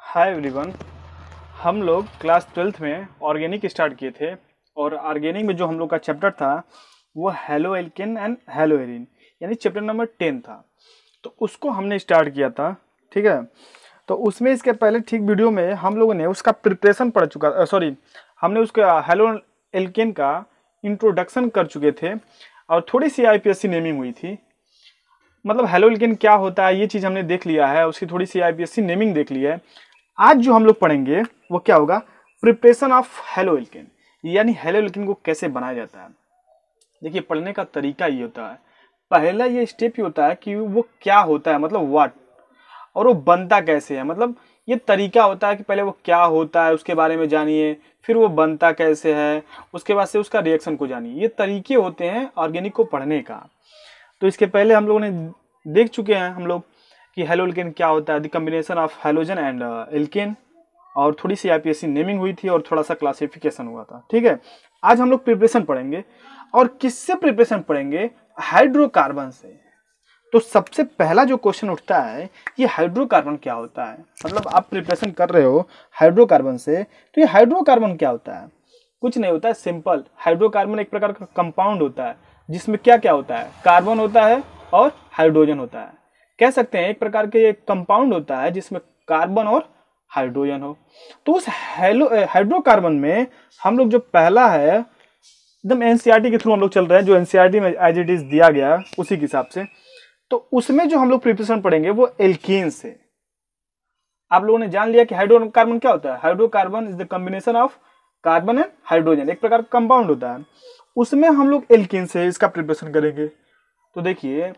Hi everyone. हम लोग class 12th में ऑर्गेनिक स्टार्ट किए थे और ऑर्गेनिक में जो हम लोग का चैप्टर था वो halo alkane and hello arene यानी चैप्टर नंबर 10 था। तो उसको हमने स्टार्ट किया था, ठीक है। तो उसमें इसके पहले ठीक वीडियो में हम लोगों ने उसका प्रिपरेशन पढ़ चुका, हमने उसका हेलो एल्केन का इंट्रोडक्शन कर चुके थे और थोड़ी सी आईपीएससी नेमिंग हुई थी। मतलब हेलो एल्केन क्या होता है ये चीज़ हमने देख लिया है, उसकी थोड़ी सी आईपीएससी नेमिंग देख ली है। आज जो हम लोग पढ़ेंगे वो क्या होगा, प्रिपरेशन ऑफ हेलो एल्केन, यानी हेलो एल्केन को कैसे बनाया जाता है। देखिए पढ़ने का तरीका ये होता है, पहला ये स्टेप ये होता है कि वो क्या होता है, मतलब व्हाट, और वो बनता कैसे है। मतलब ये तरीका होता है कि पहले वो क्या होता है उसके बारे में जानिए, फिर वो बनता कैसे है, उसके बाद से उसका रिएक्शन को जानिए। ये तरीके होते हैं ऑर्गेनिक को पढ़ने का। तो इसके पहले हम लोगों ने देख चुके हैं हम लोग कि हेलो एल्केन क्या होता है, the combination of halogen and alkane, और थोड़ी सी आईपीएससी नेमिंग हुई थी और थोड़ा सा क्लासिफिकेशन हुआ था, ठीक है। आज हम लोग प्रिपरेशन पढ़ेंगे और किससे प्रिपरेशन पढ़ेंगे, हाइड्रोकार्बन से। तो सबसे पहला जो क्वेश्चन उठता है ये हाइड्रोकार्बन क्या होता है। मतलब आप प्रिपरेशन कर रहे हो हाइड्रोकार्बन से, तो ये हाइड्रोकार्बन क्या होता है। कुछ नहीं होता है, सिंपल। हाइड्रोकार्बन एक प्रकार का कंपाउंड होता है जिसमें क्या क्या होता है, कार्बन होता है और हाइड्रोजन होता है। कह सकते हैं एक प्रकार के कंपाउंड होता है जिसमें कार्बन और हाइड्रोजन हो। तो उस हाइड्रोकार्बन में हम लोग जो पहला है, एकदम एनसीईआरटी के थ्रू हम लोग चल रहे हैं, जो एनसीईआरटी में एज इट इज दिया गया उसी के हिसाब से। तो उसमें जो हम लोग प्रिपरेशन पढ़ेंगे वो एल्केन से। आप लोगों ने जान लिया कि हाइड्रोकार्बन क्या होता है। Hydrocarbon is the combination of carbon and hydrogen, एक प्रकार का कंपाउंड होता है। उसमें हम लोग एल्केन से इसका प्रिपरेशन करेंगे। तो देखिए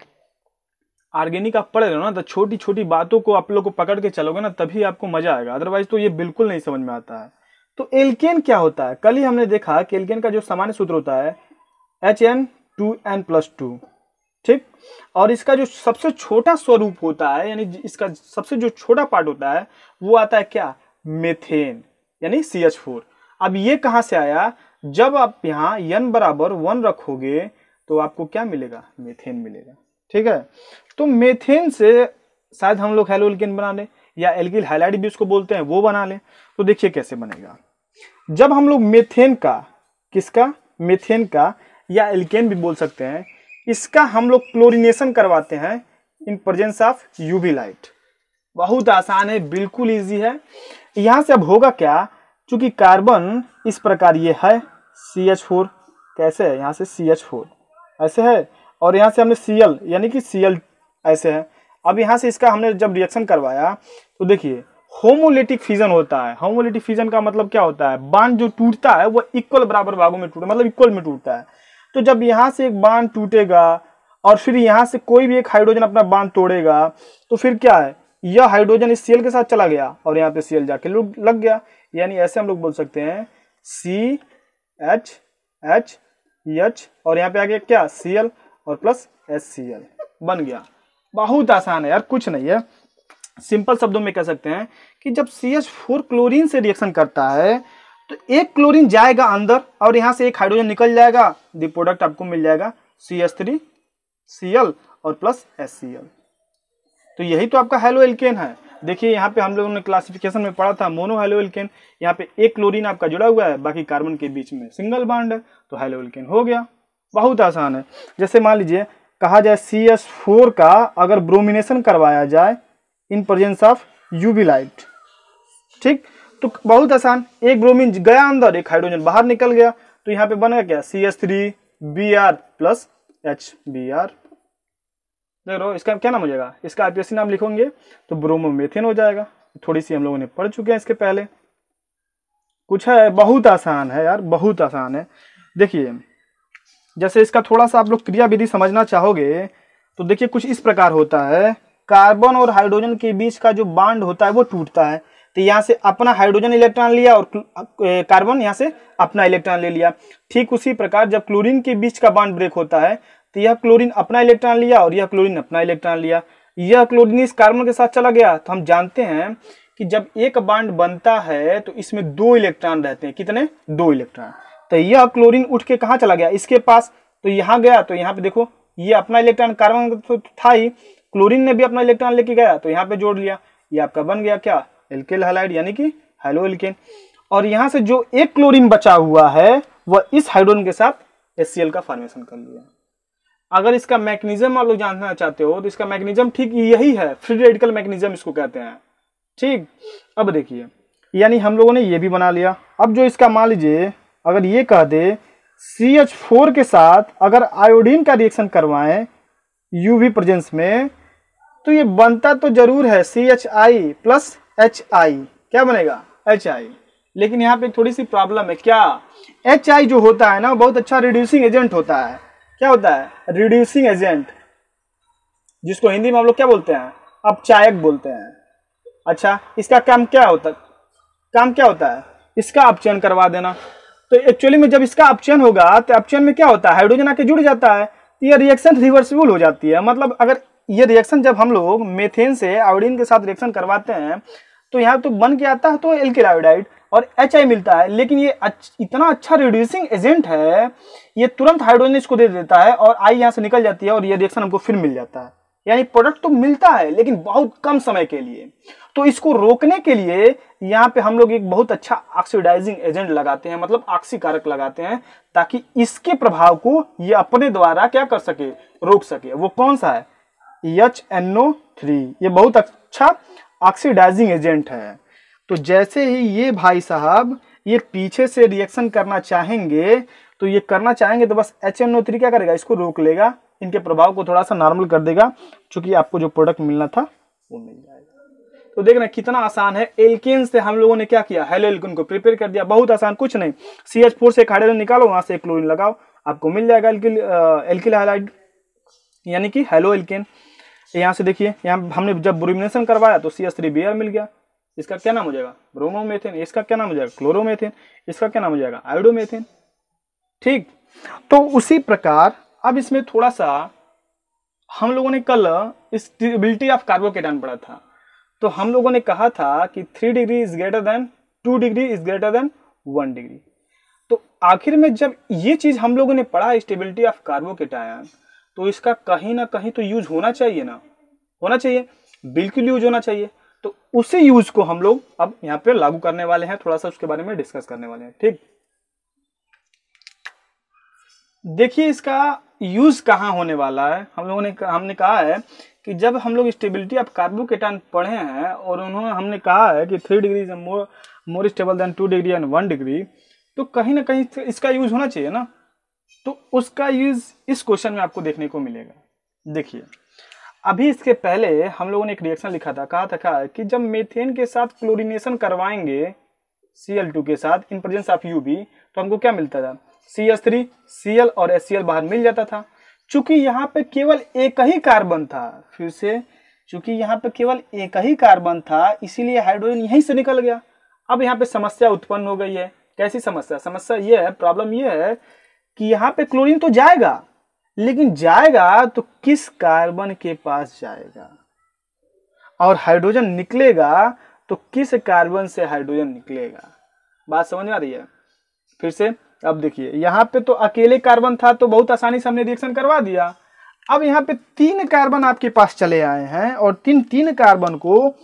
ऑर्गेनिक आप पढ़ रहे हो ना, तो छोटी छोटी बातों को आप लोग को पकड़ के चलोगे ना तभी आपको मजा आएगा, अदरवाइज तो ये बिल्कुल नहीं समझ में आता है। तो एल्केन क्या होता है, कल ही हमने देखा कि एल्केन का जो सामान्य सूत्र होता है HN2N+2, ठीक। और इसका जो सबसे छोटा स्वरूप होता है, यानी इसका सबसे जो छोटा पार्ट होता है वो आता है क्या, मेथेन, यानी CH4। अब ये कहां से आया, जब आप यहाँ n बराबर 1 रखोगे तो आपको क्या मिलेगा, मेथेन मिलेगा, ठीक है। तो मेथेन से शायद हम लोग हेलो एल्केन बना लें, या एल्किल हैलाइड भी उसको बोलते हैं, वो बना लें। तो देखिए कैसे बनेगा। जब हम लोग मेथेन का, किसका, मेथेन का, या एल्केन भी बोल सकते हैं, इसका हम लोग क्लोरीनेशन करवाते हैं in presence of UV light. बहुत आसान है, बिल्कुल इजी है। यहां से अब होगा क्या, चूंकि कार्बन इस प्रकार ये है CH4, कैसे है, यहाँ से CH4 ऐसे है, और यहाँ से हमने Cl यानी कि Cl ऐसे है। अब यहाँ से इसका हमने जब रिएक्शन करवाया तो देखिए होमोलिटिक फिजन होता है। होमोलिटिक फिजन का मतलब क्या होता है, बांड जो टूटता है वो इक्वल बराबर भागों में टूटे, मतलब इक्वल में टूटता है। तो जब यहाँ से एक बांड टूटेगा और फिर यहाँ से कोई भी एक हाइड्रोजन अपना बांड तोड़ेगा तो फिर क्या है, यह हाइड्रोजन इस Cl के साथ चला गया और यहाँ पे Cl जाके लग गया। यानी ऐसे हम लोग बोल सकते हैं CH और यहाँ पे आ गया क्या, Cl और प्लस HCl बन गया। बहुत आसान है यार, कुछ नहीं है। सिंपल शब्दों में कह सकते हैं कि जब CH4 क्लोरीन से रिएक्शन करता है तो एक क्लोरीन जाएगा अंदर और यहाँ से एक हाइड्रोजन निकल जाएगा, द प्रोडक्ट आपको मिल जाएगा CH3Cl और प्लस HCl। तो यही तो आपका हेलो एल्केन है। देखिए यहाँ पे हम लोगों ने क्लासिफिकेशन में पढ़ा था मोनो हेलो एल्केन, यहाँ पे एक क्लोरीन आपका जुड़ा हुआ है, बाकी कार्बन के बीच में सिंगल बॉन्ड है, तो हेलो एल्केन हो गया। बहुत आसान है। जैसे मान लीजिए कहा जाए CH4 का अगर ब्रोमिनेशन करवाया जाए in presence of UV light, ठीक, तो बहुत आसान, एक ब्रोमीन गया अंदर, एक हाइड्रोजन बाहर निकल गया, तो यहाँ पे बनेगा क्या, CH3Br प्लस HBr। देख रहे हो इसका क्या नाम हो जाएगा, इसका आईपीएससी नाम लिखोगे तो ब्रोमोमेथेन हो जाएगा। थोड़ी सी हम लोगों ने पढ़ चुके हैं इसके पहले, कुछ है, बहुत आसान है यार, बहुत आसान है। देखिए जैसे इसका थोड़ा सा आप लोग क्रिया विधि समझना चाहोगे तो देखिए कुछ इस प्रकार होता है, कार्बन और हाइड्रोजन के बीच का जो बॉन्ड होता है वो टूटता है, तो यहाँ से अपना हाइड्रोजन इलेक्ट्रॉन लिया और कार्बन यहाँ से अपना इलेक्ट्रॉन ले लिया। ठीक उसी प्रकार जब क्लोरीन के बीच का बॉन्ड ब्रेक होता है तो यह क्लोरीन अपना इलेक्ट्रॉन लिया और यह क्लोरीन अपना इलेक्ट्रॉन लिया, यह क्लोरीन इस कार्बन के साथ चला गया। तो हम जानते हैं कि जब एक बॉन्ड बनता है तो इसमें 2 इलेक्ट्रॉन रहते हैं, कितने, 2 इलेक्ट्रॉन। तो यह क्लोरीन उठ के कहाँ चला गया, इसके पास, तो यहाँ गया, तो यहाँ पे देखो ये अपना इलेक्ट्रॉन, कार्बन तो था ही, क्लोरीन ने भी अपना इलेक्ट्रॉन लेके गया तो यहाँ पे जोड़ लिया, ये आपका बन गया क्या, एल्किल हैलाइड यानी कि हेलो एल्केन। और यहाँ से जो एक क्लोरीन बचा हुआ है वह इस हाइड्रोजन के साथ HCl का फॉर्मेशन कर लिया। अगर इसका मैकेनिज्म आप लोग जानना चाहते हो तो इसका मैकेनिज्म ठीक यही है, फ्री रेडिकल मैकेनिज्म इसको कहते हैं। ठीक, अब देखिए यानी हम लोगों ने ये भी बना लिया। अब जो इसका मान लीजिए अगर ये कह दे CH4 के साथ अगर आयोडीन का रिएक्शन करवाएं UV प्रेजेंस में तो ये बनता तो जरूर है CHI प्लस HI, क्या बनेगा HI। लेकिन यहाँ पे थोड़ी सी प्रॉब्लम है, क्या HI जो होता है ना बहुत अच्छा रिड्यूसिंग एजेंट होता है। क्या होता है? रिड्यूसिंग एजेंट, जिसको हिंदी में हम लोग क्या बोलते हैं? अपचायक बोलते हैं। अच्छा, इसका काम क्या होता है? इसका अपचयन करवा देना। तो एक्चुअली में जब इसका अपचयन होगा तो अपचयन में क्या होता है? हाइड्रोजन आके जुड़ जाता है, तो यह रिएक्शन रिवर्सिबल हो जाती है। मतलब अगर ये रिएक्शन जब हम लोग मेथेन से आयोडीन के साथ रिएक्शन करवाते हैं तो यहाँ तो बन के आता है तो एल्किल आयोडाइड और HI मिलता है। लेकिन ये इतना अच्छा रिड्यूसिंग एजेंट है, ये तुरंत हाइड्रोजन इसको दे देता है और I यहाँ से निकल जाती है और ये रिएक्शन हमको फिर मिल जाता है। यानी प्रोडक्ट तो मिलता है लेकिन बहुत कम समय के लिए। तो इसको रोकने के लिए यहाँ पे हम लोग एक बहुत अच्छा ऑक्सीडाइजिंग एजेंट लगाते हैं, मतलब ऑक्सीकारक लगाते हैं, ताकि इसके प्रभाव को ये अपने द्वारा क्या कर सके? रोक सके। वो कौन सा है? HNO3। ये बहुत अच्छा ऑक्सीडाइजिंग एजेंट है। तो जैसे ही ये भाई साहब ये पीछे से रिएक्शन करना चाहेंगे तो बस HNO3 क्या करेगा? इसको रोक लेगा, इनके प्रभाव को थोड़ा सा नॉर्मल कर देगा, क्योंकि आपको जो प्रोडक्ट मिलना था वो मिल जाएगा। तो देखना कितना आसान है। एल्केन से हम लोगों ने क्या किया? हेलो एल्केन को प्रिपेयर कर दिया। बहुत आसान, कुछ नहीं। CH4 से एक हाइड्रोजन निकालो, वहां से एक क्लोरीन लगाओ, आपको मिल जाएगा एल्किल हैलाइड यानी कि हेलो एल्केन। यहाँ से देखिए, यहाँ हमने जब ब्रोमिनेशन करवाया तो CH3Br मिल गया। इसका क्या नाम हो जाएगा? ब्रोमोमेथेन। इसका क्या नाम हो जाएगा? क्लोरोमेथेन। इसका क्या नाम हो जाएगा? आयोडोमेथेन। ठीक, तो उसी प्रकार अब इसमें थोड़ा सा हम लोगों ने कल स्टेबिलिटी ऑफ कार्बोकेटायन पढ़ा था। तो हम लोगों ने कहा था कि 3 degree is greater than 2 degree is greater than 1 degree. तो आखिर में जब ये चीज हम लोगों ने पढ़ा स्टेबिलिटी ऑफ कार्बोकेटायन, तो इसका कहीं ना कहीं तो यूज होना चाहिए ना? होना चाहिए, बिल्कुल यूज होना चाहिए। तो उसी यूज को हम लोग अब यहाँ पे लागू करने वाले हैं, थोड़ा सा उसके बारे में डिस्कस करने वाले हैं। ठीक, देखिए इसका यूज कहाँ होने वाला है। हमने कहा है कि जब हम लोग स्टेबिलिटी ऑफ कार्बोकेटायन पढ़े हैं और हमने कहा है कि 3 degree is more stable then 2 degree and 1 degree, तो कहीं ना कहीं इसका यूज होना चाहिए ना। तो उसका यूज इस क्वेश्चन में आपको देखने को मिलेगा। देखिए, अभी इसके पहले हम लोगों ने एक रिएक्शन लिखा था, कहा था कि जब मेथेन के साथ क्लोरीनेशन करवाएंगे Cl2 के साथ इन प्रेजेंस ऑफ UV, तो हमको क्या मिलता था? CH3, Cl और HCl बाहर मिल जाता था। चूंकि यहाँ पे केवल एक ही कार्बन था, फिर से चूंकि यहाँ पे केवल एक ही कार्बन था, इसीलिए हाइड्रोजन यहीं से निकल गया। अब यहाँ पे समस्या उत्पन्न हो गई है। कैसी समस्या? समस्या ये है, प्रॉब्लम ये है कि यहाँ पे क्लोरीन तो जाएगा, लेकिन जाएगा तो किस कार्बन के पास जाएगा, और हाइड्रोजन निकलेगा तो किस कार्बन से हाइड्रोजन निकलेगा। बात समझ में आ रही है? फिर से अब देखिए, यहाँ पे तो अकेले कार्बन था तो बहुत आसानी से हमने रिएक्शन करवा दिया। अब यहाँ पे 3 कार्बन आपके पास चले आए हैं और तीन कार्बन को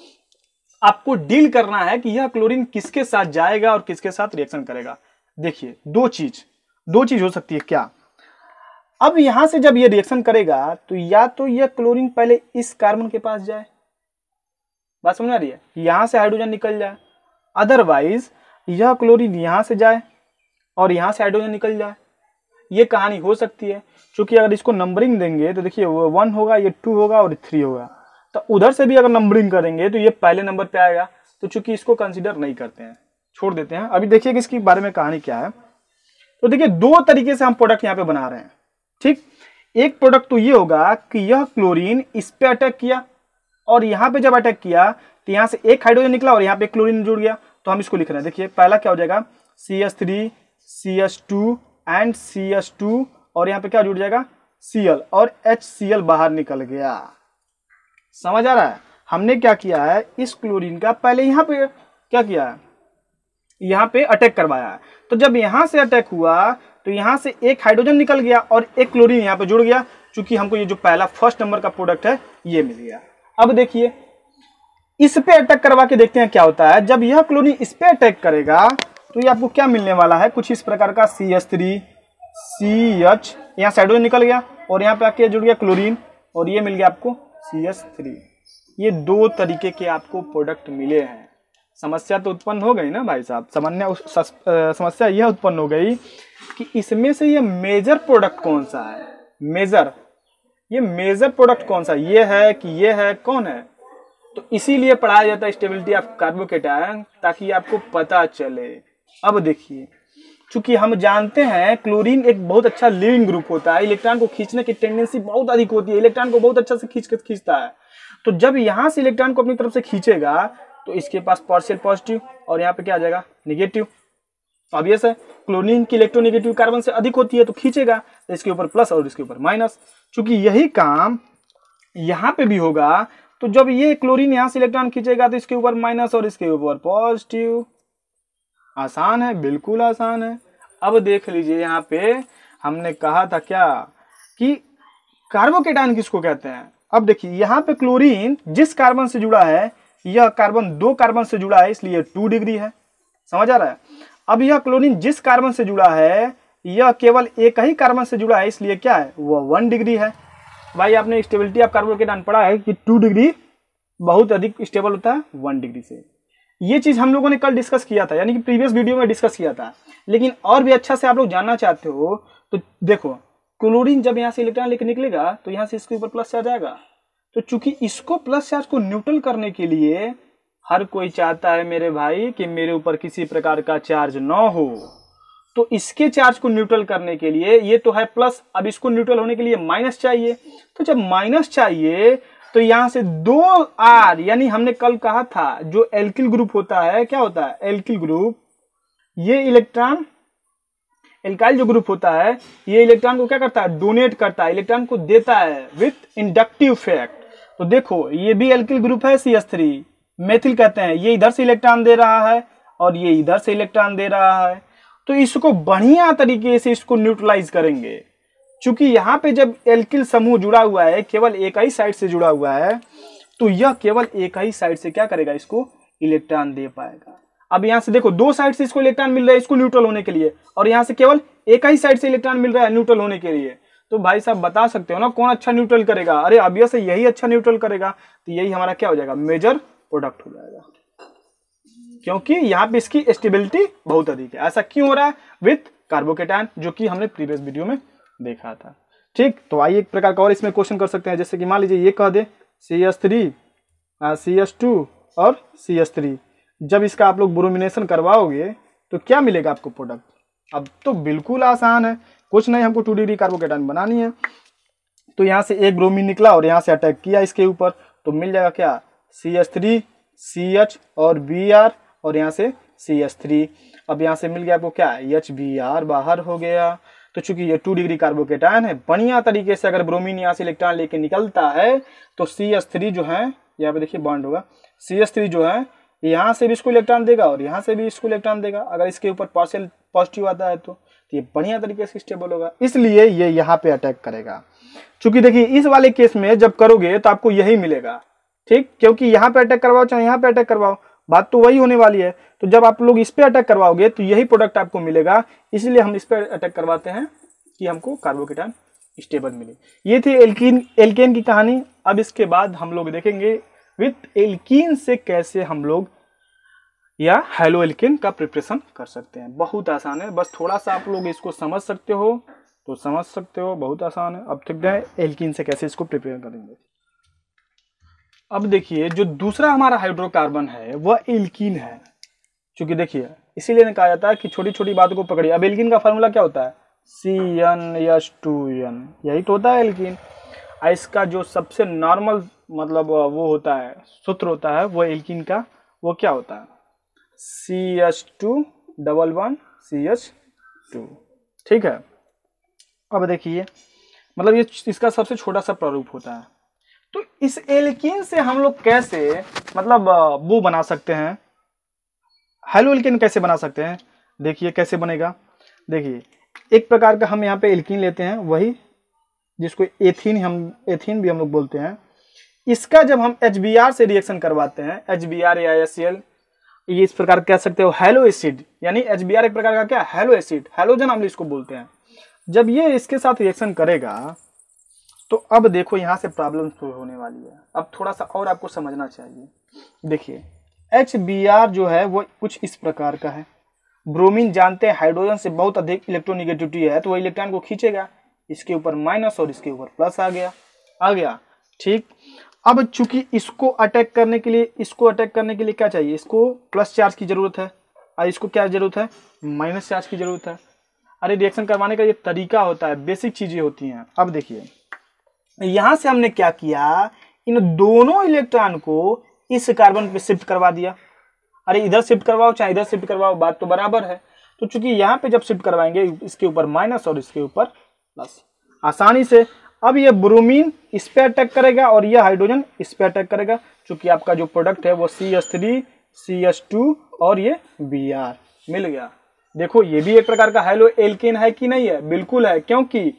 आपको डील करना है कि यह क्लोरीन किसके साथ जाएगा और किसके साथ रिएक्शन करेगा। देखिए, दो चीज हो सकती है। क्या? अब यहां से जब ये रिएक्शन करेगा तो या तो यह क्लोरीन पहले इस कार्बन के पास जाए, बात समझ आ रही है, यहां से हाइड्रोजन निकल जाए, अदरवाइज यह क्लोरीन यहां से जाए और यहां से हाइड्रोजन निकल जाए। ये कहानी हो सकती है, क्योंकि अगर इसको नंबरिंग देंगे तो देखिए 1 होगा, ये 2 होगा और 3 होगा। तो उधर से भी अगर नंबरिंग करेंगे तो ये पहले नंबर पे आएगा। तो चूंकि इसको कंसीडर नहीं करते हैं, छोड़ देते हैं। अभी देखिए कि इसके बारे में कहानी क्या है। तो देखिए, 2 तरीके से हम प्रोडक्ट यहाँ पे बना रहे हैं। ठीक, एक प्रोडक्ट तो ये होगा कि यह क्लोरीन इस पे अटैक किया और यहाँ पे जब अटैक किया तो यहाँ से एक हाइड्रोजन निकला और यहाँ पे क्लोरीन जुड़ गया। तो हम इसको लिख रहे हैं। देखिए, पहला क्या हो जाएगा? CH3, CH2 एंड CH2 और यहाँ पे क्या जुड़ जाएगा? Cl और HCl बाहर निकल गया। समझ आ रहा है? हमने क्या किया है, इस क्लोरीन का पहले यहाँ पे क्या किया है, यहाँ पे अटैक करवाया है। तो जब यहाँ से अटैक हुआ तो यहाँ से एक हाइड्रोजन निकल गया और एक क्लोरीन यहाँ पे जुड़ गया, क्योंकि हमको ये जो पहला फर्स्ट नंबर का प्रोडक्ट है ये मिल गया। अब देखिए, इस पे अटैक करवा के देखते हैं क्या होता है। जब यह क्लोरीन इस पे अटैक करेगा तो ये आपको क्या मिलने वाला है, कुछ इस प्रकार का CH3 CH, यहाँ साइडों निकल गया और यहाँ पे आके जुड़ गया क्लोरीन और ये मिल गया आपको CH3। ये दो तरीके के आपको प्रोडक्ट मिले हैं। समस्या तो उत्पन्न हो गई ना भाई साहब, समस्या यह उत्पन्न हो गई कि इसमें से ये मेजर प्रोडक्ट कौन सा है। ये मेजर प्रोडक्ट कौन सा, ये है कि ये है, कौन है। तो इसीलिए पढ़ाया जाता है स्टेबिलिटी ऑफ कार्बोकेटायन, ताकि आपको पता चले। अब देखिए, चूंकि हम जानते हैं क्लोरीन एक बहुत अच्छा लिविंग ग्रुप होता है, इलेक्ट्रॉन को खींचने की टेंडेंसी बहुत अधिक होती है, इलेक्ट्रॉन को बहुत अच्छा से खींचता है। तो जब यहां से इलेक्ट्रॉन को अपनी तरफ से खींचेगा तो इसके पास पार्शियल पॉजिटिव और यहाँ पे क्या आ जाएगा, नेगेटिव। ऑब्वियस है, क्लोरीन की इलेक्ट्रोनेगेटिव कार्बन से अधिक होती है तो खींचेगा, तो इसके ऊपर प्लस और इसके ऊपर माइनस। चूंकि यही काम यहाँ पे भी होगा, तो जब ये क्लोरीन यहाँ से इलेक्ट्रॉन खींचेगा तो इसके ऊपर माइनस और इसके ऊपर पॉजिटिव। आसान है, बिल्कुल आसान है। अब देख लीजिए, यहाँ पे हमने कहा था क्या कि कार्बोकेटायन किसको कहते हैं। अब देखिए, यहाँ पे क्लोरीन जिस कार्बन से जुड़ा है, यह कार्बन 2 कार्बन से जुड़ा है, इसलिए 2 डिग्री है। समझ आ रहा है। अब यह क्लोरीन जिस कार्बन से जुड़ा है, यह केवल एक ही कार्बन से जुड़ा है, इसलिए क्या है, वह 1 डिग्री है। भाई आपने स्टेबिलिटी ऑफ कार्बोकेटायन पढ़ा है कि 2 डिग्री बहुत अधिक स्टेबल होता है 1 डिग्री से। ये चीज हम लोगों ने कल डिस्कस किया था, यानी कि प्रीवियस वीडियो में डिस्कस किया था। लेकिन और भी अच्छा से आप लोग जानना चाहते हो तो देखो, क्लोरीन जब यहाँ से इलेक्ट्रॉन लेकर निकलेगा तो यहाँ से इसके ऊपर प्लस चार्ज आएगा। तो चूंकि इसको प्लस चार्ज को न्यूट्रल करने के लिए हर कोई चाहता है मेरे भाई कि मेरे ऊपर किसी प्रकार का चार्ज न हो, तो इसके चार्ज को न्यूट्रल करने के लिए, ये तो है प्लस, अब इसको न्यूट्रल होने के लिए माइनस चाहिए। तो जब माइनस चाहिए तो यहां से 2R, यानी हमने कल कहा था जो एल्किल ग्रुप होता है, क्या होता है एल्किल ग्रुप, ये इलेक्ट्रॉन, एल्काइल जो ग्रुप होता है, ये इलेक्ट्रॉन को क्या करता है, डोनेट करता है, इलेक्ट्रॉन को देता है विथ इंडक्टिव इफेक्ट। तो देखो, ये भी एल्किल ग्रुप है CH3, मेथिल कहते हैं, ये इधर से इलेक्ट्रॉन दे रहा है और ये इधर से इलेक्ट्रॉन दे रहा है। तो इसको बढ़िया तरीके से इसको न्यूट्रलाइज करेंगे। चूंकि यहाँ पे जब एल्किल समूह जुड़ा हुआ है, केवल एक ही साइड से जुड़ा हुआ है, तो यह केवल एक ही साइड से क्या करेगा, इसको इलेक्ट्रॉन दे पाएगा। अब यहाँ से देखो, 2 साइड से इसको इलेक्ट्रॉन मिल रहा है इसको न्यूट्रल होने के लिए, और यहाँ से केवल एक ही साइड से इलेक्ट्रॉन मिल रहा है न्यूट्रल होने के लिए। तो भाई साहब बता सकते हो ना कौन अच्छा न्यूट्रल करेगा। अरे ऑब्वियस है यही अच्छा न्यूट्रल करेगा। तो यही हमारा क्या हो जाएगा, मेजर प्रोडक्ट हो जाएगा, क्योंकि यहाँ पे इसकी स्टेबिलिटी बहुत अधिक है। ऐसा क्यों हो रहा है विथ कार्बोकेटायन, जो कि हमने प्रीवियस वीडियो में देखा था। ठीक, तो आइए एक प्रकार का और इसमें क्वेश्चन कर सकते हैं। जैसे कि मान लीजिए ये कह दे CH3 CH2 और CH3, जब इसका आप लोग ब्रोमिनेशन करवाओगे तो क्या मिलेगा आपको प्रोडक्ट। अब तो बिल्कुल आसान है, कुछ नहीं, हमको 2 डिग्री कार्बोकेटायन बनानी है। तो यहाँ से एक ब्रोमीन निकला और यहाँ से अटैक किया इसके ऊपर, तो मिल जाएगा क्या, CH3 CH और Br और यहाँ से CH3। अब यहाँ से मिल गया आपको क्या, HBr बाहर हो गया। तो चूंकि ये 2 डिग्री कार्बोकेटायन है, बढ़िया तरीके से अगर ब्रोमीन यहाँ से इलेक्ट्रॉन लेके निकलता है तो CH3 जो है, यहाँ पे देखिए बॉन्ड होगा, CH3 जो है यहाँ से भी इसको इलेक्ट्रॉन देगा और यहाँ से भी इसको इलेक्ट्रॉन देगा। अगर इसके ऊपर पार्शियल पॉजिटिव आता है तो ये बढ़िया तरीके से स्टेबल होगा, इसलिए ये यहाँ पे अटैक करेगा। चूंकि देखिए इस वाले केस में जब करोगे तो आपको यही मिलेगा, ठीक, क्योंकि यहाँ पे अटैक करवाओ चाहे यहाँ पे अटैक करवाओ, बात तो वही होने वाली है। तो जब आप लोग इस पे अटैक करवाओगे तो यही प्रोडक्ट आपको मिलेगा, इसलिए हम इस पे अटैक करवाते हैं कि हमको कार्बोकेटायन स्टेबल मिले। ये थी एल्केन की कहानी। अब इसके बाद हम लोग देखेंगे विथ एल्कीन से कैसे हम लोग या हेलो एल्केन का प्रिपरेशन कर सकते हैं। बहुत आसान है, बस थोड़ा सा आप लोग इसको समझ सकते हो तो समझ सकते हो, बहुत आसान है। अब तक है एल्कीन से कैसे इसको प्रिपेयर करेंगे। अब देखिए, जो दूसरा हमारा हाइड्रोकार्बन है वह एल्कीन है। क्योंकि देखिए इसीलिए कहा जाता है कि छोटी छोटी बातों को पकड़िए। अब एल्कीन का फार्मूला क्या होता है, CnH2n, यही तो होता है एल्कीन। इसका जो सबसे नॉर्मल मतलब वो होता है, सूत्र होता है वो एल्कीन का, वो क्या होता है, CH211CH2। ठीक है। अब देखिए मतलब ये इसका सबसे छोटा सा प्रारूप होता है। तो इस एल्कीन से हम लोग कैसे मतलब वो बना सकते हैं, हेलो एल्कीन कैसे बना सकते हैं। देखिए कैसे बनेगा। देखिए एक प्रकार का हम यहाँ पे एल्कीन लेते हैं, वही जिसको एथीन भी हम लोग बोलते हैं। इसका जब हम HBr से रिएक्शन करवाते हैं, HBr या HCl, ये इस प्रकार कह सकते हो हैलो एसिड, यानी HBr एक प्रकार का क्या हैलो एसिड, हैलोजन हम इसको बोलते हैं। जब ये इसके साथ रिएक्शन करेगा तो अब देखो यहाँ से प्रॉब्लम शुरू होने वाली है। अब थोड़ा सा और आपको समझना चाहिए। देखिए HBr जो है वो कुछ इस प्रकार का है। ब्रोमीन जानते हैं हाइड्रोजन से बहुत अधिक इलेक्ट्रोनिगेटिविटी है, तो वो इलेक्ट्रॉन को खींचेगा, इसके ऊपर माइनस और इसके ऊपर प्लस आ गया। ठीक, अब चूंकि इसको अटैक करने के लिए क्या चाहिए, इसको प्लस चार्ज की जरूरत है और इसको क्या जरूरत है, माइनस चार्ज की जरूरत है। अरे रिएक्शन करवाने का ये तरीका होता है, बेसिक चीजें होती हैं। अब देखिए यहां से हमने क्या किया, इन दोनों इलेक्ट्रॉन को इस कार्बन पे शिफ्ट करवा दिया। अरे इधर शिफ्ट करवाओ चाहे इधर शिफ्ट करवाओ, बात तो बराबर है। तो चूंकि यहाँ पे जब शिफ्ट करवाएंगे, इसके ऊपर माइनस और इसके ऊपर प्लस, आसानी से अब ये ब्रोमीन इस पे अटैक करेगा और यह हाइड्रोजन इस पे अटैक करेगा। चूंकि आपका जो प्रोडक्ट है वो CH3 CH2 और ये Br मिल गया। देखो ये भी एक प्रकार का हेलो एल्केन है कि नहीं है, बिल्कुल है, क्योंकि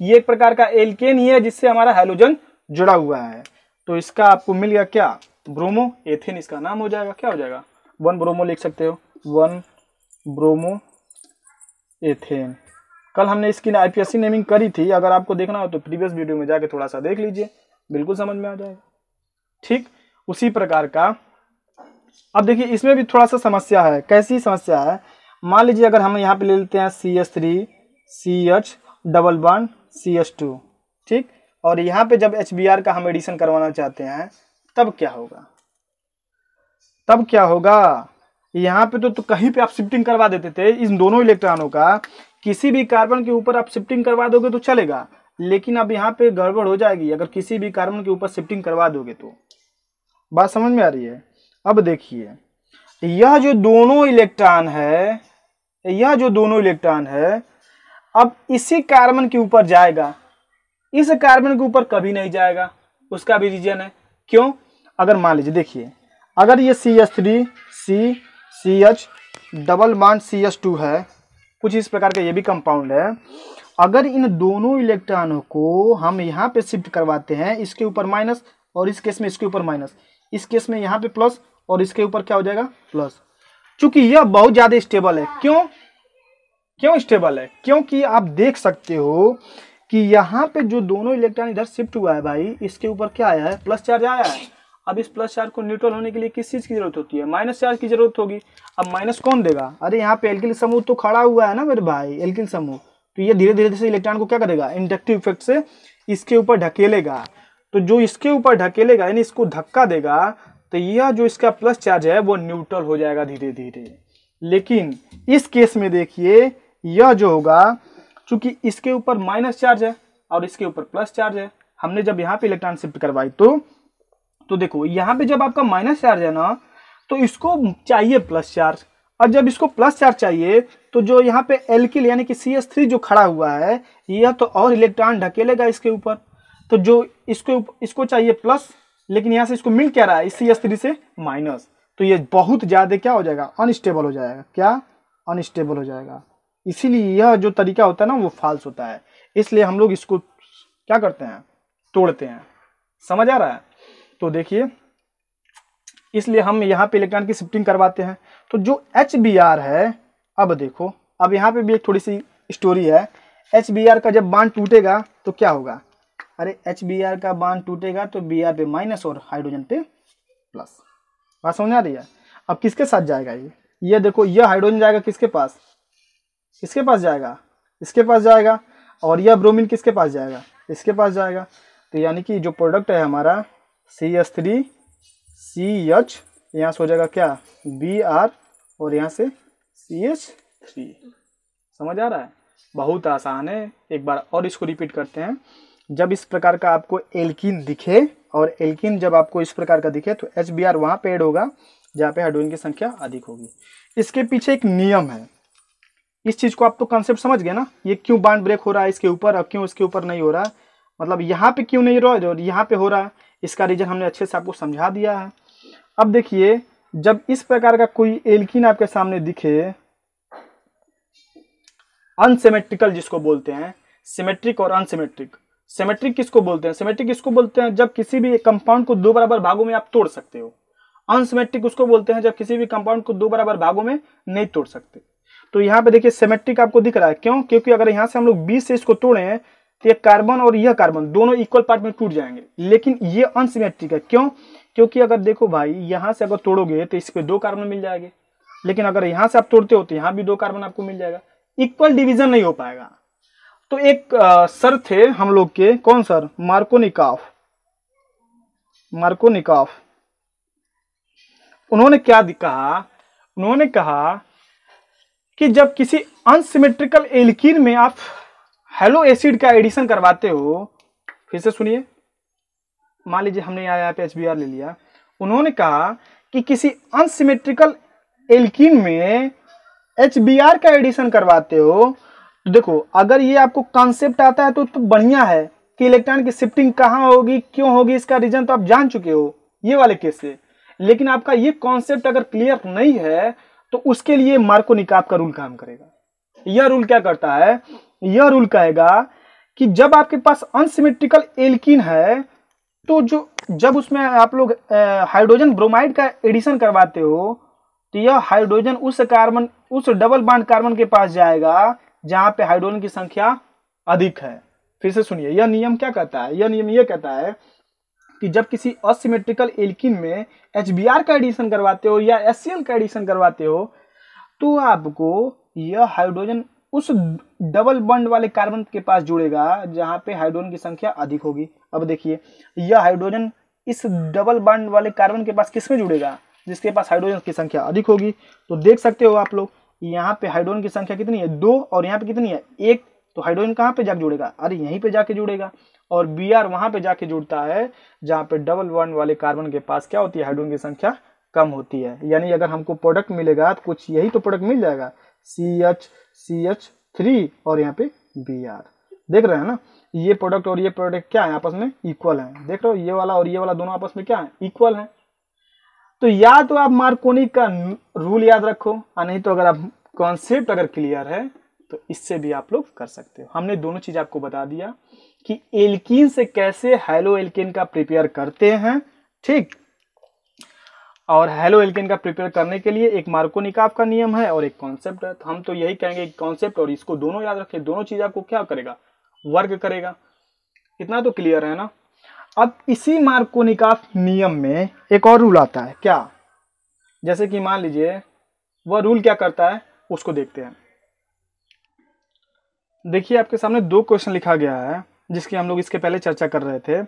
ये एक प्रकार का एल्केन ही है जिससे हमारा हाइड्रोजन जुड़ा हुआ है। तो इसका आपको मिल गया क्या, ब्रोमो एथेन इसका नाम हो जाएगा। क्या हो जाएगा, 1 ब्रोमो लिख सकते हो, 1 ब्रोमो एथेन। कल हमने इसकी IPSC नेमिंग करी थी, अगर आपको देखना हो तो प्रीवियस वीडियो में जाके थोड़ा सा देख लीजिए, बिल्कुल समझ में आ जाएगा। ठीक, उसी प्रकार का अब देखिए इसमें भी थोड़ा सा समस्या है। कैसी समस्या है, मान लीजिए अगर हम यहाँ पे ले लेते हैं CH3 CH double bond CH2, ठीक, और यहाँ पे जब HBr का हम एडिशन करवाना चाहते हैं तब क्या होगा, यहाँ पे तो कहीं पे आप शिफ्टिंग करवा देते थे इन दोनों इलेक्ट्रॉनों का, किसी भी कार्बन के ऊपर आप शिफ्टिंग करवा दोगे तो चलेगा, लेकिन अब यहाँ पे गड़बड़ हो जाएगी अगर किसी भी कार्बन के ऊपर शिफ्टिंग करवा दोगे तो। बात समझ में आ रही है। अब देखिए यह जो दोनों इलेक्ट्रॉन है अब इसी कार्बन के ऊपर जाएगा, इस कार्बन के ऊपर कभी नहीं जाएगा। उसका भी रीजन है, क्यों, अगर मान लीजिए देखिए अगर ये CH3 CH double bond CH2 है, कुछ इस प्रकार का ये भी कंपाउंड है, अगर इन दोनों इलेक्ट्रॉनों को हम यहाँ पे शिफ्ट करवाते हैं, इसके ऊपर माइनस और इस केस में इसके ऊपर माइनस, इस केस में यहाँ पे प्लस और इसके ऊपर क्या हो जाएगा प्लस। चूंकि यह बहुत ज्यादा स्टेबल है, क्यों स्टेबल है, क्योंकि आप देख सकते हो कि यहाँ पे जो दोनों इलेक्ट्रॉन इधर शिफ्ट हुआ है भाई, इसके ऊपर क्या आया है, प्लस चार्ज आया है। अब इस प्लस चार्ज को न्यूट्रल होने के लिए किस चीज की जरूरत होती है, माइनस चार्ज की जरूरत होगी। अब माइनस कौन देगा, अरे यहाँ पे एल्किल समूह तो खड़ा हुआ है ना मेरे भाई, एल्किल समूह, तो ये धीरे धीरे से इलेक्ट्रॉन को क्या करेगा, इंडक्टिव इफेक्ट से इसके ऊपर ढकेलेगा। तो जो इसके ऊपर ढकेलेगा यानी इसको धक्का देगा, तो यह जो इसका प्लस चार्ज है वो न्यूट्रल हो जाएगा धीरे धीरे। लेकिन इस केस में देखिए यह जो होगा, चूंकि इसके ऊपर माइनस चार्ज है और इसके ऊपर प्लस चार्ज है, हमने जब यहाँ पे इलेक्ट्रॉन शिफ्ट करवाई तो देखो यहाँ पे जब आपका माइनस चार्ज है ना, तो इसको चाहिए प्लस चार्ज, और जब इसको प्लस चार्ज चाहिए तो जो यहाँ पे एल्किल यानी कि CH3 जो खड़ा हुआ है, यह तो और इलेक्ट्रॉन ढकेलेगा इसके ऊपर, तो जो इसको चाहिए प्लस, लेकिन यहाँ से इसको मिल क्या रहा है, इस CH3 से माइनस, तो ये बहुत ज्यादा क्या हो जाएगा, अनस्टेबल हो जाएगा। क्या, अनस्टेबल हो जाएगा। इसीलिए यह जो तरीका होता है ना वो फॉल्स होता है, इसलिए हम लोग इसको क्या करते हैं, तोड़ते हैं। समझ आ रहा है। तो देखिए इसलिए हम यहाँ पे इलेक्ट्रॉन की शिफ्टिंग करवाते हैं। तो जो HBr है, अब देखो अब यहाँ पे भी एक थोड़ी सी स्टोरी है। HBr का जब बांड टूटेगा तो क्या होगा, अरे HBr का बांड टूटेगा तो Br पे माइनस और हाइड्रोजन पे प्लस। बात समझ आ रही है। अब किसके साथ जाएगा ये देखो, यह हाइड्रोजन जाएगा किसके पास, इसके पास जाएगा, इसके पास जाएगा, और यह ब्रोमीन किसके पास जाएगा, इसके पास जाएगा। तो यानी कि जो प्रोडक्ट है हमारा CH3 CH, यहाँ से हो जाएगा क्या Br, और यहाँ से CH3। समझ आ रहा है, बहुत आसान है। एक बार और इसको रिपीट करते हैं। जब इस प्रकार का आपको एल्कीन दिखे, और एल्कीन जब आपको इस प्रकार का दिखे, तो HBr वहाँ पे ऐड होगा जहाँ पे हाइड्रोजन की संख्या अधिक होगी। इसके पीछे एक नियम है, इस चीज को आप तो कॉन्सेप्ट समझ गए ना, ये क्यों बांड ब्रेक हो रहा है इसके ऊपर और क्यों इसके ऊपर नहीं हो रहा है, मतलब यहाँ पे क्यों नहीं हो रहा है और यहाँ पे हो रहा है, इसका रीजन हमने अच्छे से आपको समझा दिया है। अब देखिए जब इस प्रकार का कोई एल्कीन आपके सामने दिखे, अनसिमेट्रिकल जिसको बोलते हैं, सिमेट्रिक और अनसिमेट्रिक, सिमेट्रिक किसको बोलते हैं? सिमेट्रिक किसको बोलते हैं? जब किसी भी कंपाउंड को दो बराबर भागों में आप तोड़ सकते हो। अनसिमेट्रिक उसको बोलते हैं जब किसी भी कंपाउंड को दो बराबर भागों में नहीं तोड़ सकते। तो यहाँ पे देखिए सिमेट्रिक आपको दिख रहा है, क्यों? क्योंकि अगर यहाँ से हम लोग 20 से इसको तोड़े तो ये कार्बन और यह कार्बन दोनों इक्वल पार्ट में टूट जाएंगे, लेकिन ये अनसिमेट्रिक है। क्यों? क्योंकि अगर देखो भाई यहाँ से अगर तोड़ोगे तो इस पे 2 कार्बन मिल जाएंगे, लेकिन अगर यहाँ से आप तोड़ते हो तो यहाँ भी 2 कार्बन आपको मिल जाएगा, इक्वल डिवीजन नहीं हो पाएगा। तो एक सर थे हम लोग के, कौन सर? मार्कोनिकॉफ। उन्होंने क्या कहा? उन्होंने कहा कि जब किसी अनसिमेट्रिकल एल्कीन में आप हेलो एसिड का एडिशन करवाते हो, फिर से सुनिए, मान लीजिए हमने यहाँ पे HBr ले लिया। उन्होंने कहा कि किसी अनसिमेट्रिकल एल्कीन में HBr का एडिशन करवाते हो तो देखो, अगर ये आपको कॉन्सेप्ट आता है तो बढ़िया है कि इलेक्ट्रॉन की शिफ्टिंग कहाँ होगी, क्यों होगी, इसका रीजन तो आप जान चुके हो ये वाले केस से। लेकिन आपका ये कॉन्सेप्ट अगर क्लियर नहीं है तो उसके लिए मार्कोनिकॉफ का रूल काम करेगा। यह रूल क्या करता है? यह रूल कहेगा कि जब आपके पास अनसिमेट्रिकल एल्कीन है तो जब उसमें आप लोग हाइड्रोजन ब्रोमाइड का एडिशन करवाते हो तो यह हाइड्रोजन उस डबल बॉन्ड कार्बन के पास जाएगा जहां पे हाइड्रोजन की संख्या अधिक है। फिर से सुनिए, यह नियम क्या कहता है? यह नियम यह कहता है कि जब किसी असिमेट्रिकल एल्कीन में HBr का एडिशन करवाते हो या HCl का एडिशन करवाते हो तो आपको यह हाइड्रोजन उस डबल बॉन्ड वाले कार्बन के पास जुड़ेगा जहां पे हाइड्रोजन की संख्या अधिक होगी। अब देखिए, यह हाइड्रोजन इस डबल बॉन्ड वाले कार्बन के पास किसमें जुड़ेगा? जिसके पास हाइड्रोजन की संख्या अधिक होगी। तो देख सकते हो आप लोग, यहाँ पे हाइड्रोजन की संख्या कितनी है? 2, और यहाँ पे कितनी है? 1। तो हाइड्रोजन कहाँ पे जाके जुड़ेगा? अरे यहीं पे जाके जुड़ेगा। और Br वहां पे जाके जुड़ता है जहाँ पे डबल बॉन्ड वाले कार्बन के पास क्या होती है? हाइड्रोजन की संख्या कम होती है। यानी अगर हमको प्रोडक्ट मिलेगा तो कुछ यही तो प्रोडक्ट मिल जाएगा, CH3 और यहाँ पे Br। देख रहे हैं ना, ये प्रोडक्ट और ये प्रोडक्ट क्या है? आपस में इक्वल है। देख रहे हो, ये वाला और ये वाला दोनों आपस में क्या है? इक्वल है। तो या तो आप मार्कोनी का रूल याद रखो, और नहीं तो अगर आप कॉन्सेप्ट अगर क्लियर है तो इससे भी आप लोग कर सकते हो। हमने दोनों चीज आपको बता दिया कि एल्कीन से कैसे हेलो एल्केन का प्रिपेयर करते हैं, ठीक। और हेलो एल्केन का प्रिपेयर करने के लिए एक मार्कोनिकॉफ का नियम है और एक कॉन्सेप्ट है। तो हम तो यही कहेंगे कॉन्सेप्ट और इसको दोनों याद रखें, दोनों चीज आपको क्या करेगा? वर्क करेगा। इतना तो क्लियर है ना। अब इसी मार्कोनिकॉफ नियम में एक और रूल आता है, क्या? जैसे कि मान लीजिए वह रूल क्या करता है उसको देखते हैं। देखिए आपके सामने 2 क्वेश्चन लिखा गया है जिसकी हम लोग इसके पहले चर्चा कर रहे थे।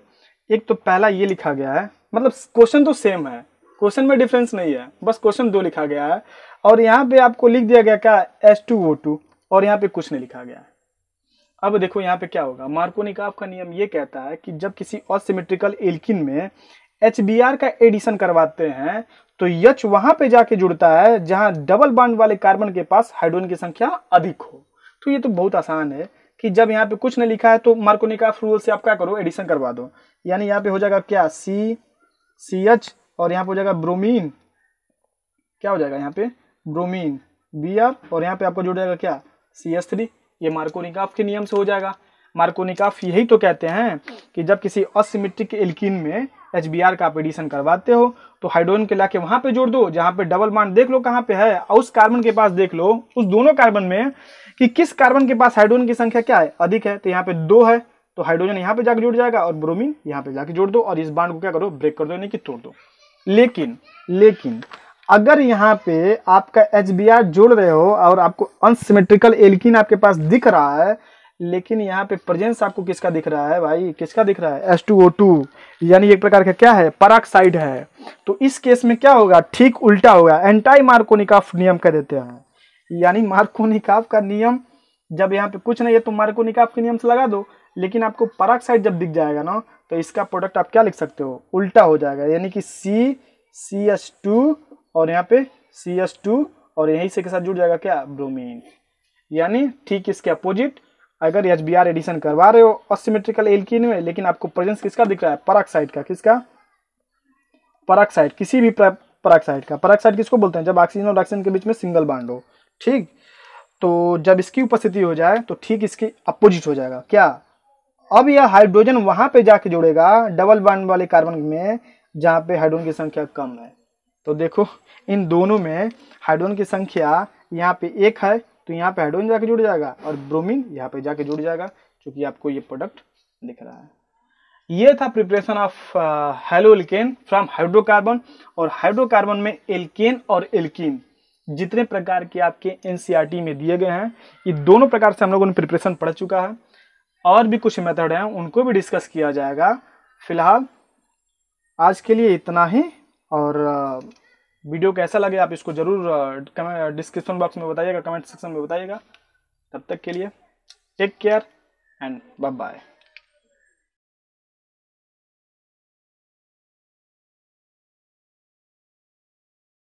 एक तो पहला ये लिखा गया है, मतलब क्वेश्चन तो सेम है, क्वेश्चन में डिफरेंस नहीं है, बस क्वेश्चन 2 लिखा गया है और यहाँ पे आपको लिख दिया गया क्या? H2O2, और यहाँ पे कुछ नहीं लिखा गया है। अब देखो यहाँ पे क्या होगा, मार्कोनिकॉफ का नियम ये कहता है कि जब किसी असिमेट्रिकल एल्कीन में HBr का एडिशन करवाते हैं तो H वहां पे जाके जुड़ता है जहां डबल बॉन्ड वाले कार्बन के पास हाइड्रोजन की संख्या अधिक हो। तो ये तो बहुत आसान है कि जब यहाँ पे कुछ नहीं लिखा है तो मार्कोनिकॉफ रूल से आप क्या करो? एडिशन करवा दो। यानी यहाँ पे हो जाएगा क्या? CH और यहाँ पे हो जाएगा ब्रोमीन, क्या हो जाएगा यहाँ पे? ब्रोमीन Br, और यहाँ पे आपको जुड़ जाएगा क्या? CH3। ये मार्कोनिकॉफ के नियम से हो जाएगा। मार्कोनिकॉफ यही तो कहते हैं कि जब किसी असिमेट्रिक एल्कीन में HBr का आप एडिशन करवाते हो तो हाइड्रोजन के लाके वहां पे जोड़ दो जहां पे डबल बॉन्ड देख लो कहां पे है, और उस कार्बन के पास देख लो, उस दोनों कार्बन में कि किस कार्बन के पास हाइड्रोजन की संख्या क्या है? अधिक है। तो यहाँ पे 2 है तो हाइड्रोजन यहाँ पे जाके जुड़ जाएगा और ब्रोमीन यहाँ पे जाके जोड़ दो और इस बॉन्ड को क्या करो? ब्रेक कर दो, यानी कि तोड़ दो। लेकिन अगर यहाँ पे आपका HBr जोड़ रहे हो और आपको अनसिमेट्रिकल एल्कीन आपके पास दिख रहा है, लेकिन यहाँ पे प्रेजेंस आपको किसका दिख रहा है भाई? किसका दिख रहा है? H2O2, यानी एक प्रकार का क्या है? पेरोक्साइड है। तो इस केस में क्या होगा? ठीक उल्टा होगा, एंटी मार्कोनिकॉफ नियम कह देते हैं। यानी मार्कोनिकॉफ का नियम जब यहाँ पे कुछ नहीं है तो मार्कोनिकॉफ के नियम से लगा दो, लेकिन आपको पेरोक्साइड जब दिख जाएगा ना तो इसका प्रोडक्ट आप क्या लिख सकते हो? उल्टा हो जाएगा, यानी कि CH2 और यहाँ पे CH2 और यहीं से के साथ जुड़ जाएगा क्या? ब्रोमीन। यानी ठीक इसके अपोजिट, अगर HBr एडिशन करवा रहे हो असिमेट्रिकल एल्कीन में, लेकिन आपको प्रेजेंस किसका दिख रहा है? पेरोक्साइड का। किसका? पेरोक्साइड, किसी भी पेरोक्साइड का। पेरोक्साइड किसको बोलते हैं? जब ऑक्सीजन और ऑक्सीजन के बीच में सिंगल बॉन्ड हो, ठीक। तो जब इसकी उपस्थिति हो जाए तो ठीक इसकी अपोजिट हो जाएगा क्या? अब यह हाइड्रोजन वहां पे जाके जुड़ेगा डबल बॉन्ड वाले कार्बन में जहाँ पे हाइड्रोजन की संख्या कम है। तो देखो इन दोनों में हाइड्रोजन की संख्या यहाँ पे 1 है, तो यहाँ पे हाइड्रोजन जाके जुड़ जाएगा और ब्रोमीन यहाँ पे जाके जुड़ जाएगा, क्योंकि आपको ये प्रोडक्ट दिख रहा है। ये था preparation of halo alkane from hydrocarbon. और हाइड्रोकार्बन में एल्केन और एल्कीन जितने प्रकार के आपके एनसीईआरटी में दिए गए हैं, ये दोनों प्रकार से हम लोगों ने प्रिपरेशन पढ़ चुका है। और भी कुछ मेथड हैं उनको भी डिस्कस किया जाएगा। फिलहाल आज के लिए इतना ही। और वीडियो कैसा लगे आप इसको जरूर डिस्क्रिप्शन बॉक्स में बताइएगा, कमेंट सेक्शन में बताइएगा। तब तक के लिए take care and bye bye.